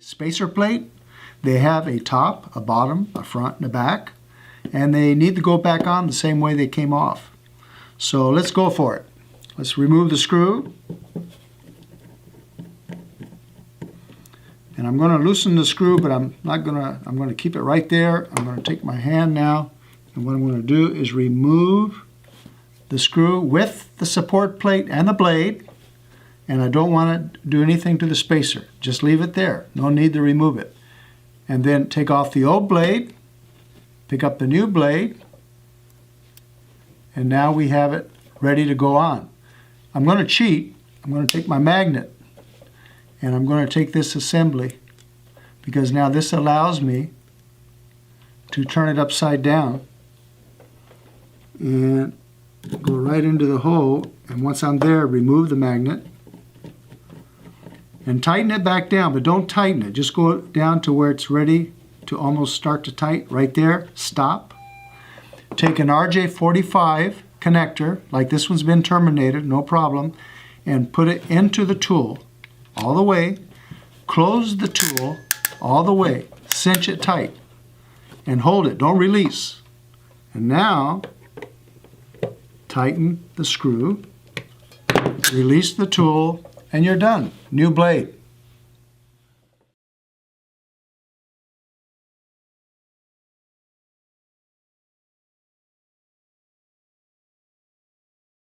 spacer plate. They have a top, a bottom, a front, and a back, and they need to go back on the same way they came off. So let's go for it. Let's remove the screw. And I'm going to loosen the screw, but I'm going to keep it right there. I'm going to take my hand now, and what I'm going to do is remove the screw with the support plate and the blade. And I don't want to do anything to the spacer. Just leave it there. No need to remove it. And then take off the old blade, pick up the new blade, and now we have it ready to go on. I'm going to cheat. I'm going to take my magnet, and I'm going to take this assembly, because now this allows me to turn it upside down and go right into the hole. And once I'm there, remove the magnet and tighten it back down, but don't tighten it. Just go down to where it's ready to almost start to tight. Right there, stop. Take an RJ45 connector, like this one's been terminated, no problem, and put it into the tool all the way. Close the tool all the way. Cinch it tight and hold it. Don't release. And now, tighten the screw, release the tool, and you're done. New blade.